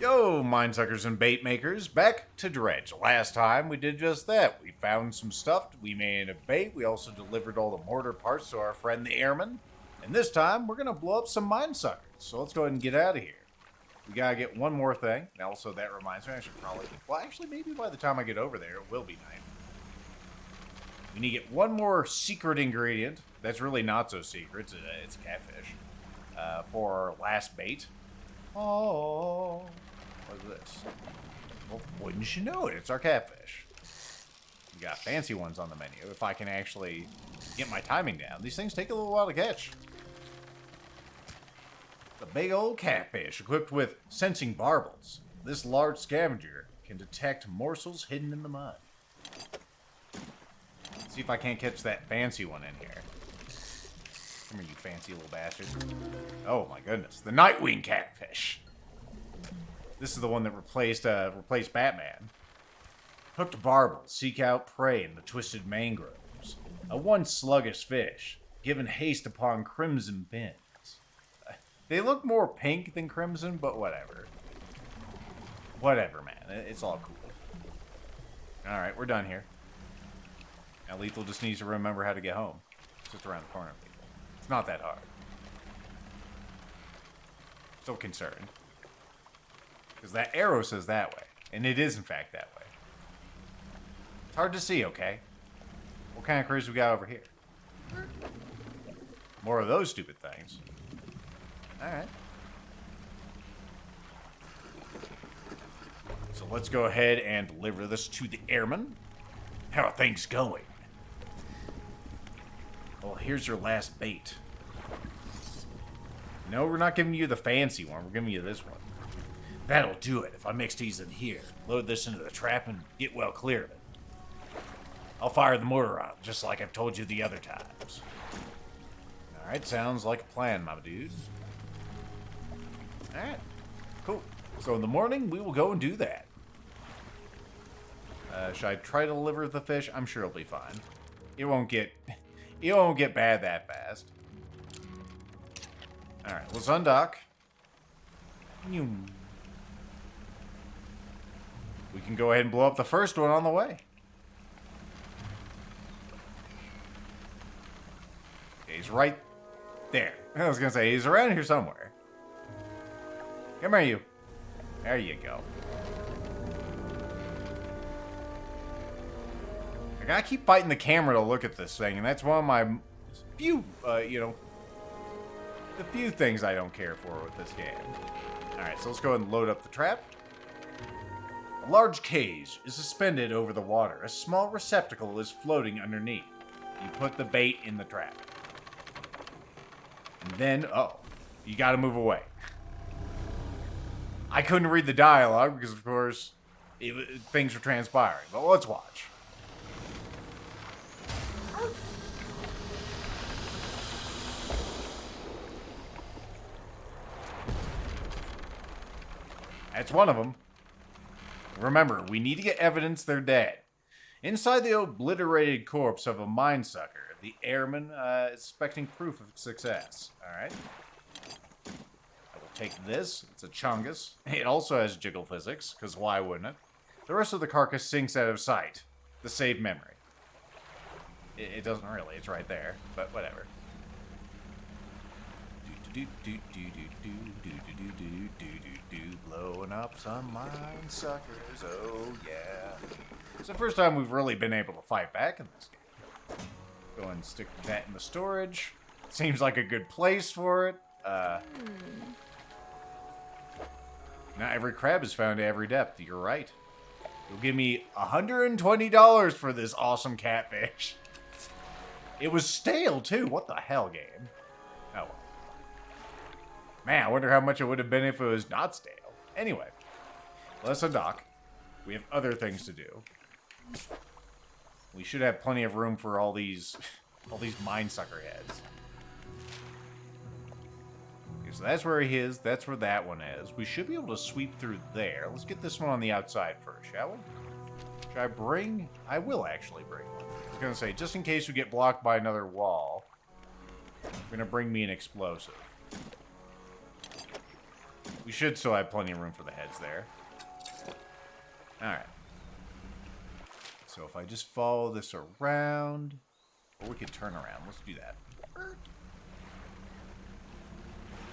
Yo, minesuckers and bait makers, back to Dredge. Last time we did just that. We found some stuff, we made a bait, we also delivered all the mortar parts to our friend the airman. And this time, we're gonna blow up some minesuckers. So let's go ahead and get out of here. We gotta get one more thing. And also, that reminds me, I should probably... Well, actually, maybe by the time I get over there, it will be night. We need to get one more secret ingredient. That's really not so secret. It's catfish. For our last bait. Oh... What's this? Well, wouldn't you know it? It's our catfish. We got fancy ones on the menu. If I can actually get my timing down. These things take a little while to catch. The big old catfish, equipped with sensing barbels. This large scavenger can detect morsels hidden in the mud. Let's see if I can't catch that fancy one in here. Come here, you fancy little bastard. Oh my goodness. The Nightwing catfish. This is the one that replaced Batman. Hooked barbels seek out prey in the twisted mangroves. A once sluggish fish, given haste upon crimson fins. They look more pink than crimson, but whatever. Whatever, man. It's all cool. Alright, we're done here. Now Lethal just needs to remember how to get home. It's just around the corner. It's not that hard. Still concerned. Because that arrow says that way. And it is, in fact, that way. It's hard to see, okay? What kind of crews we got over here? More of those stupid things. Alright. So let's go ahead and deliver this to the airman. How are things going? Well, here's your last bait. No, we're not giving you the fancy one. We're giving you this one. That'll do it if I mix these in here. Load this into the trap and get well clear of it. I'll fire the mortar on, just like I've told you the other times. Alright, sounds like a plan, my dude. Alright, cool. So in the morning, we will go and do that. Should I try to deliver the fish? I'm sure it'll be fine. It won't get bad that fast. Alright, let's undock. We can go ahead and blow up the first one on the way. Okay, he's right there. I was gonna say, he's around here somewhere. Come here, you. There you go. I gotta keep fighting the camera to look at this thing, and that's one of my few, the few things I don't care for with this game. Alright, so let's go ahead and load up the trap. A large cage is suspended over the water. A small receptacle is floating underneath. You put the bait in the trap. And then, you gotta move away. I couldn't read the dialogue because, of course, things were transpiring. But let's watch. That's one of them. Remember, we need to get evidence they're dead. Inside the obliterated corpse of a minesucker, the airman is expecting proof of success. Alright. I will take this. It's a chungus. It also has jiggle physics, because why wouldn't it? The rest of the carcass sinks out of sight. The saved memory. It doesn't really. It's right there. But whatever. Blowing up some mine suckers, oh yeah. It's the first time we've really been able to fight back in this game. Go ahead and stick that in the storage. Seems like a good place for it. Not every crab is found at every depth, you're right. You'll give me $120 for this awesome catfish. It was stale too, what the hell, game? Oh well. Man, I wonder how much it would have been if it was not stale. Anyway, let's undock. We have other things to do. We should have plenty of room for all these minesucker heads. Okay, so that's where he is. That's where that one is. We should be able to sweep through there. Let's get this one on the outside first, shall we? Should I bring? I will actually bring one. I was going to say, just in case we get blocked by another wall, we're going to bring me an explosive. We should still have plenty of room for the heads there. Alright. So if I just follow this around... Or we could turn around. Let's do that.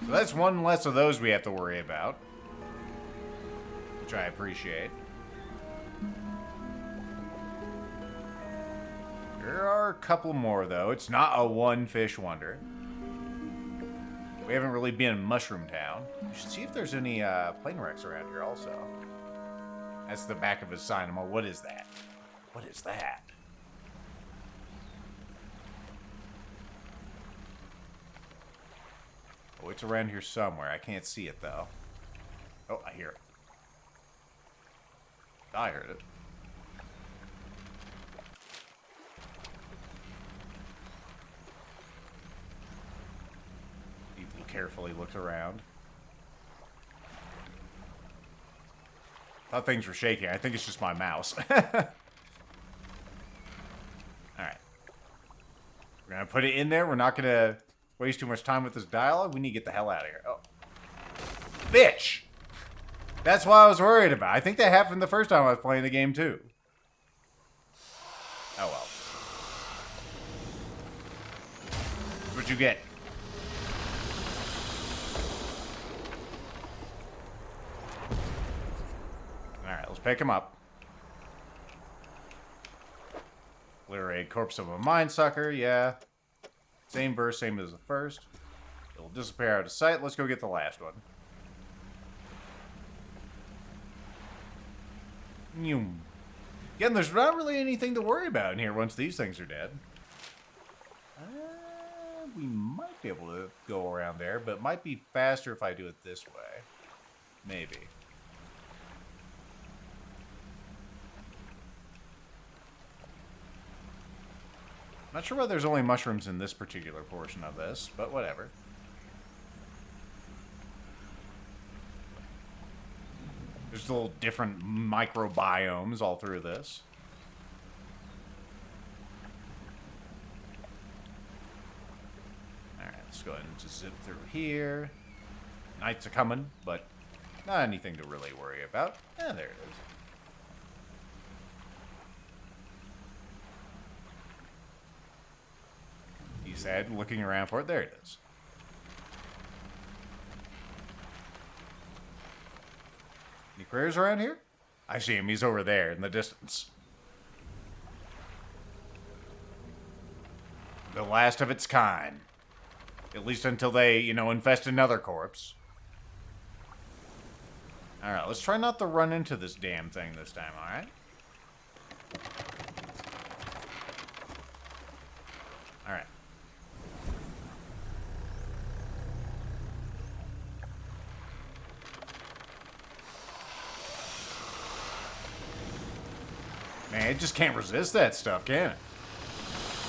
So that's one less of those we have to worry about. Which I appreciate. There are a couple more, though. It's not a one-fish wonder. We haven't really been in Mushroom Town. We should see if there's any plane wrecks around here, also. That's the back of his sign. What is that? What is that? Oh, it's around here somewhere. I can't see it, though. Oh, I hear it. I heard it. He carefully looked around. Thought things were shaking. I think it's just my mouse. Alright. We're going to put it in there. We're not going to waste too much time with this dialogue. We need to get the hell out of here. Oh. Bitch! That's what I was worried about. I think that happened the first time I was playing the game, too. Oh, well. That's what you get. Alright, let's pick him up. Literate corpse of a mine sucker, yeah. Same verse, same as the first. It'll disappear out of sight. Let's go get the last one. Again, there's not really anything to worry about in here once these things are dead. We might be able to go around there, but it might be faster if I do it this way. Maybe. Not sure why there's only mushrooms in this particular portion of this, but whatever. There's little different microbiomes all through this. Alright, let's go ahead and just zip through here. Nights are coming, but not anything to really worry about. Yeah, there it is. He said, looking around for it. There it is. Any critters around here? I see him. He's over there in the distance. The last of its kind. At least until they, infest another corpse. Alright, let's try not to run into this damn thing this time, alright? Alright. Man, it just can't resist that stuff, can it?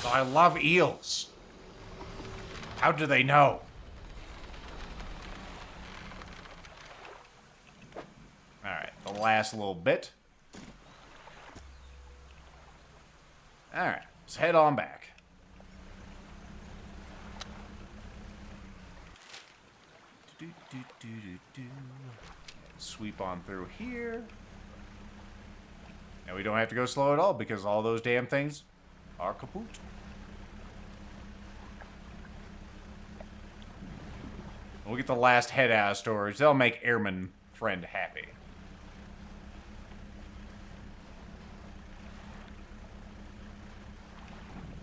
Oh, I love eels. How do they know? Alright, the last little bit. Alright, let's head on back. Sweep on through here. And we don't have to go slow at all because all those damn things are kaput. We'll get the last head out of storage. That'll make Airman Friend happy.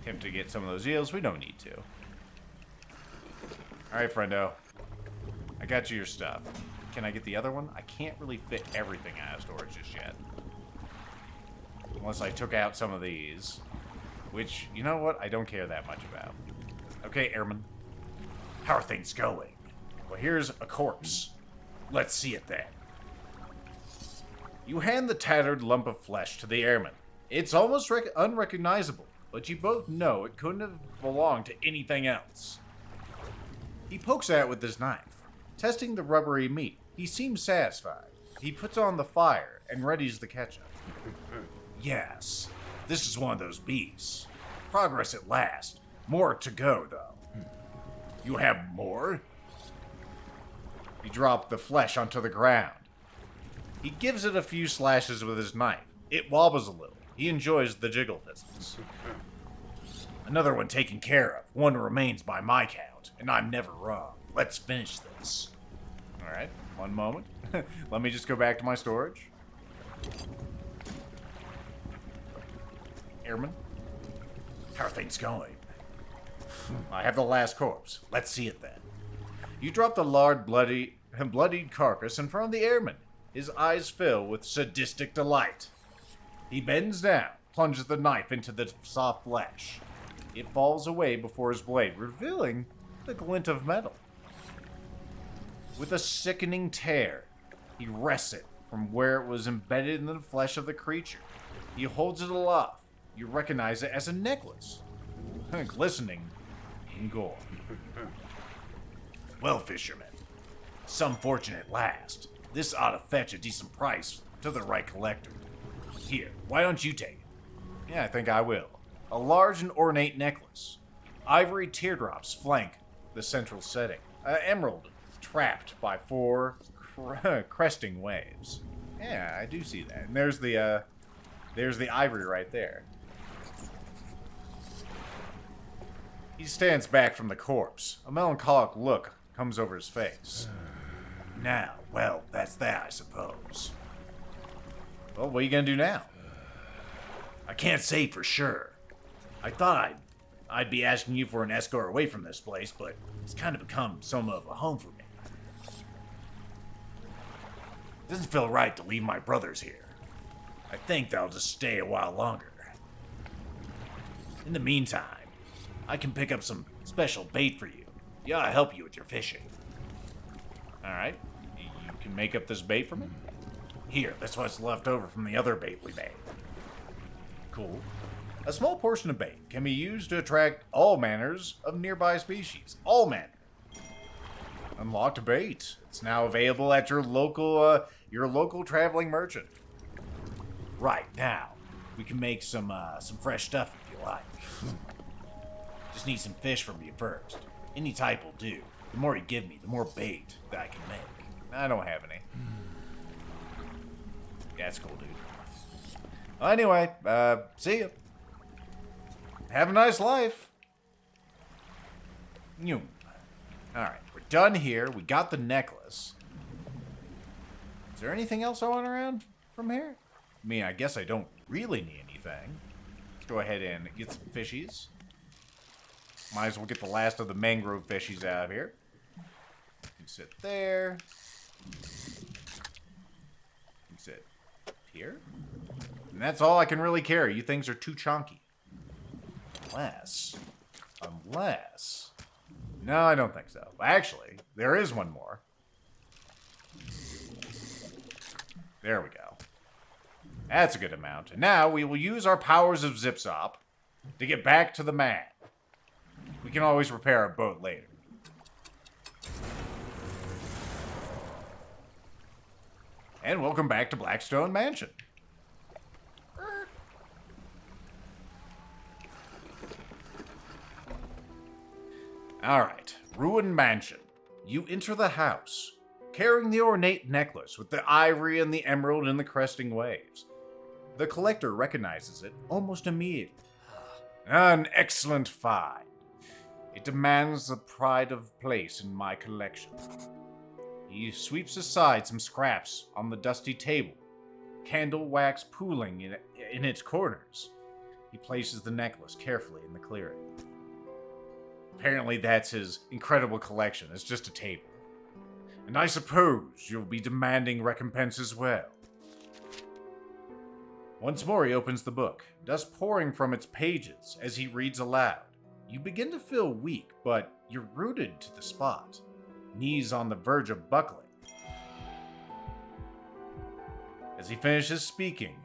Attempt to get some of those eels. We don't need to. Alright, friendo. I got you your stuff. Can I get the other one? I can't really fit everything out of storage just yet. Unless I took out some of these. Which, you know what? I don't care that much about. Okay, Airman. How are things going? Well, here's a corpse. Let's see it then. You hand the tattered lump of flesh to the Airman. It's almost unrecognizable, but you both know it couldn't have belonged to anything else. He pokes at it with his knife, testing the rubbery meat. He seems satisfied. He puts on the fire and readies the ketchup. Yes, this is one of those beasts. Progress at last. More to go, though. You have more? You drop the flesh onto the ground. He gives it a few slashes with his knife. It wobbles a little. He enjoys the jiggle physics. Another one taken care of. One remains by my count, and I'm never wrong. Let's finish this. Alright, one moment. Let me just go back to my storage. Airman, how are things going? I have the last corpse. Let's see it then. You drop the bloodied carcass in front of the airman. His eyes fill with sadistic delight. He bends down, plunges the knife into the soft flesh. It falls away before his blade, revealing the glint of metal. With a sickening tear, he wrests it from where it was embedded in the flesh of the creature. He holds it aloft. You recognize it as a necklace, glistening in gold. Well, fisherman, some fortune at last. This ought to fetch a decent price to the right collector. Here, why don't you take it? Yeah, I think I will. A large and ornate necklace. Ivory teardrops flank the central setting. Emerald trapped by 4 cresting waves. Yeah, I do see that. And there's the ivory right there. He stands back from the corpse. A melancholic look comes over his face. Now, well, that's that, I suppose. Well, what are you gonna do now? I can't say for sure. I thought I'd be asking you for an escort away from this place, but it's kind of become some of a home for me. It doesn't feel right to leave my brothers here. I think they'll just stay a while longer. In the meantime, I can pick up some special bait for you. Yeah, I'll help you with your fishing. Alright, you can make up this bait for me? Here, that's what's left over from the other bait we made. Cool. A small portion of bait can be used to attract all manners of nearby species. All manner. Unlocked bait. It's now available at your local traveling merchant. Right now, we can make some fresh stuff if you like. Just need some fish from you first. Any type will do. The more you give me, the more bait that I can make. I don't have any. Yeah, that's cool, dude. Well, anyway, see ya. Have a nice life. Alright, we're done here. We got the necklace. Is there anything else I want around from here? I mean, I guess I don't really need anything. Let's go ahead and get some fishies. Might as well get the last of the mangrove fishies out of here. You sit there. You sit here. And that's all I can really carry. You things are too chunky. Unless... No, I don't think so. Actually, there is one more. There we go. That's a good amount. And now we will use our powers of Zipzop to get back to the man. We can always repair our boat later. And welcome back to Blackstone Mansion. Alright, Ruined Mansion. You enter the house, carrying the ornate necklace with the ivory and the emerald and the cresting waves. The collector recognizes it almost immediately. An excellent find. It demands the pride of place in my collection. He sweeps aside some scraps on the dusty table, candle wax pooling in its corners. He places the necklace carefully in the clearing. Apparently that's his incredible collection. It's just a table. And I suppose you'll be demanding recompense as well. Once more he opens the book, dust pouring from its pages as he reads aloud. You begin to feel weak, but you're rooted to the spot, knees on the verge of buckling. As he finishes speaking,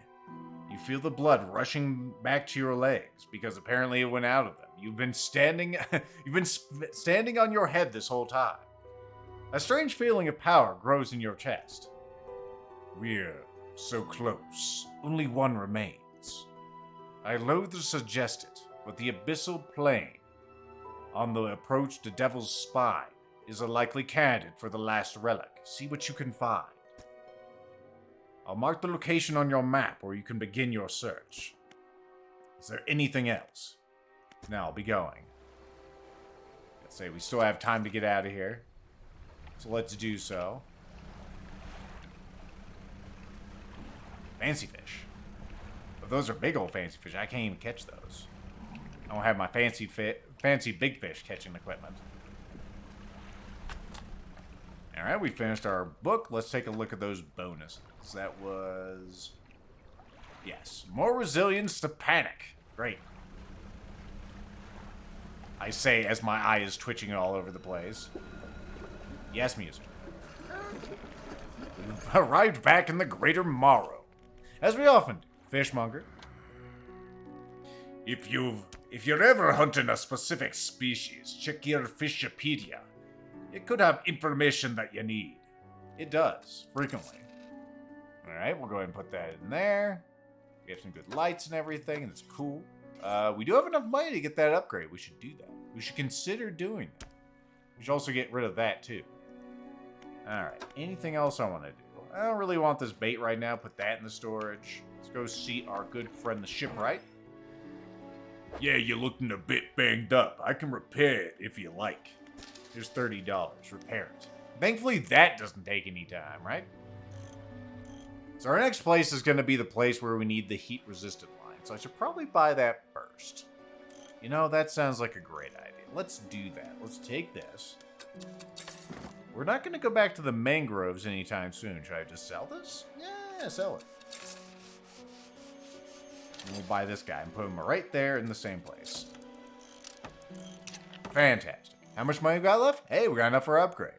you feel the blood rushing back to your legs because apparently it went out of them. You've been standing on your head this whole time. A strange feeling of power grows in your chest. We're so close. Only one remains. I loathe to suggest it, but the abyssal plain on the approach to Devil's Spine is a likely candidate for the last relic. See what you can find. I'll mark the location on your map where you can begin your search. Is there anything else? Now I'll be going. Let's say we still have time to get out of here. So let's do so. Fancy fish. But those are big old fancy fish. I can't even catch those. I don't have my fancy big fish catching equipment. Alright, we finished our book. Let's take a look at those bonuses. That was... Yes. More resilience to panic. Great. I say as my eye is twitching all over the place. Yes, music. We've arrived back in the Greater Morrow. As we often do. Fishmonger. If you're ever hunting a specific species, check your Fishipedia. It could have information that you need. It does, frequently. Alright, we'll go ahead and put that in there. We have some good lights and everything, and it's cool. We do have enough money to get that upgrade. We should do that. We should consider doing that. We should also get rid of that, too. Alright, anything else I want to do? I don't really want this bait right now. Put that in the storage. Let's go see our good friend, the shipwright. Yeah, you're looking a bit banged up. I can repair it if you like. Here's $30. Repair it. Thankfully, that doesn't take any time, right? So our next place is going to be the place where we need the heat-resistant line. So I should probably buy that first. You know, that sounds like a great idea. Let's do that. Let's take this. We're not going to go back to the mangroves anytime soon. Should I just sell this? Yeah, sell it. And we'll buy this guy and put him right there in the same place. Fantastic. How much money we got left? Hey, we got enough for our upgrade.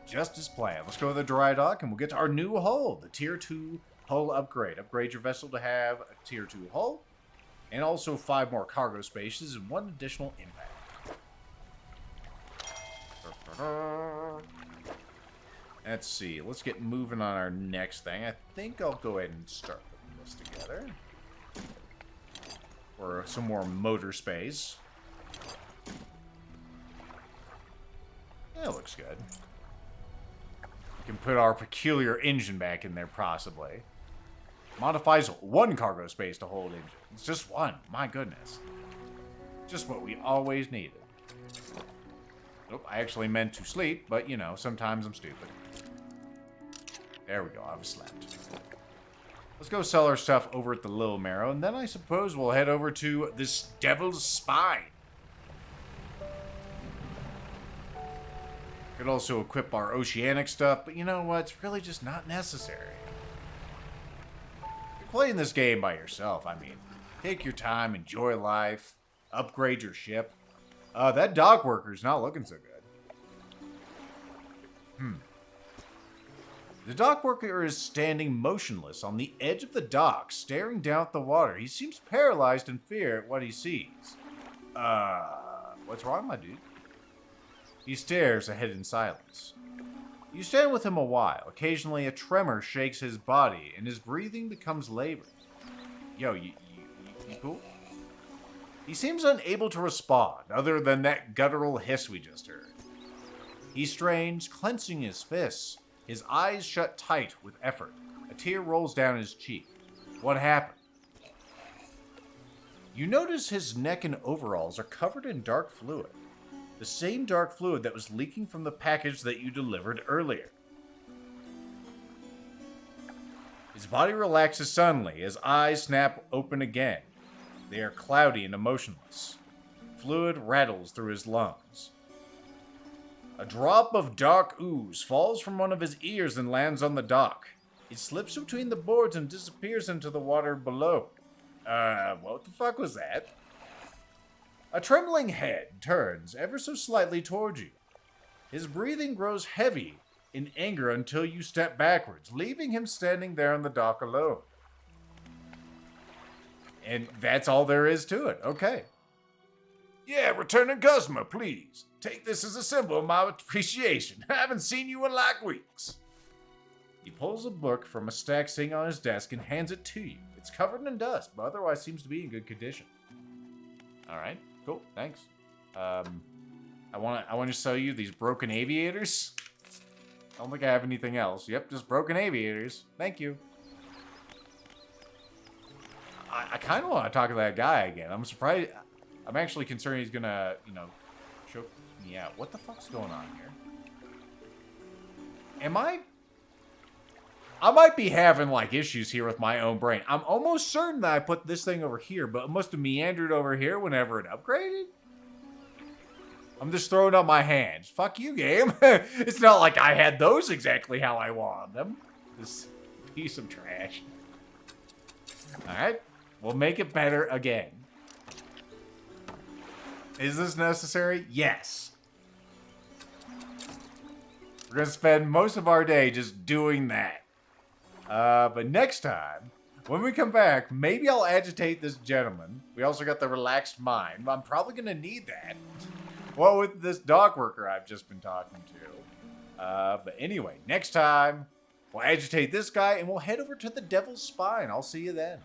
Just as planned. Let's go to the dry dock and we'll get to our new hull. The Tier 2 hull upgrade. Upgrade your vessel to have a Tier 2 hull. And also 5 more cargo spaces and 1 additional impact. Let's see. Let's get moving on our next thing. I think I'll go ahead and start putting this together. For some more motor space. Yeah, looks good. We can put our peculiar engine back in there, possibly. Modifies 1 cargo space to hold engine. It's just 1. My goodness. Just what we always needed. Nope, I actually meant to sleep, but, you know, sometimes I'm stupid. There we go, I've slept. Let's go sell our stuff over at the Little Marrow, and then I suppose we'll head over to this Devil's Spine. Could also equip our oceanic stuff, but you know what? It's really just not necessary. You're playing this game by yourself. I mean, take your time, enjoy life, upgrade your ship. That dock worker's not looking so good. The dock worker is standing motionless on the edge of the dock, staring down at the water. He seems paralyzed in fear at what he sees. What's wrong, my dude? He stares ahead in silence. You stand with him a while. Occasionally, a tremor shakes his body, and his breathing becomes labored. Yo, you cool? He seems unable to respond, other than that guttural hiss we just heard. He strains, clenching his fists. His eyes shut tight with effort. A tear rolls down his cheek. What happened? You notice his neck and overalls are covered in dark fluid. The same dark fluid that was leaking from the package that you delivered earlier. His body relaxes suddenly. His eyes snap open again. They are cloudy and emotionless. Fluid rattles through his lungs. A drop of dark ooze falls from one of his ears and lands on the dock. It slips between the boards and disappears into the water below. What the fuck was that? A trembling head turns ever so slightly toward you. His breathing grows heavy in anger until you step backwards, leaving him standing there on the dock alone. And that's all there is to it. Okay. Yeah, returning customer, please. Take this as a symbol of my appreciation. I haven't seen you in like weeks. He pulls a book from a stack sitting on his desk and hands it to you. It's covered in dust, but otherwise seems to be in good condition. Alright, cool, thanks. I I want to sell you these broken aviators. I don't think I have anything else. Yep, just broken aviators. Thank you. I kind of want to talk to that guy again. I'm surprised. I'm actually concerned he's gonna, you know, choke me out. What the fuck's going on here? Am I might be having, like, issues here with my own brain. I'm almost certain that I put this thing over here, but it must have meandered over here whenever it upgraded. I'm just throwing up my hands. Fuck you, game. It's not like I had those exactly how I wanted them. This piece of trash. Alright. We'll make it better again. Is this necessary? Yes. We're going to spend most of our day just doing that. But next time, when we come back, maybe I'll agitate this gentleman. We also got the relaxed mind. I'm probably going to need that. Well, with this dog worker I've just been talking to. But anyway, next time, we'll agitate this guy and we'll head over to the Devil's Spine. I'll see you then.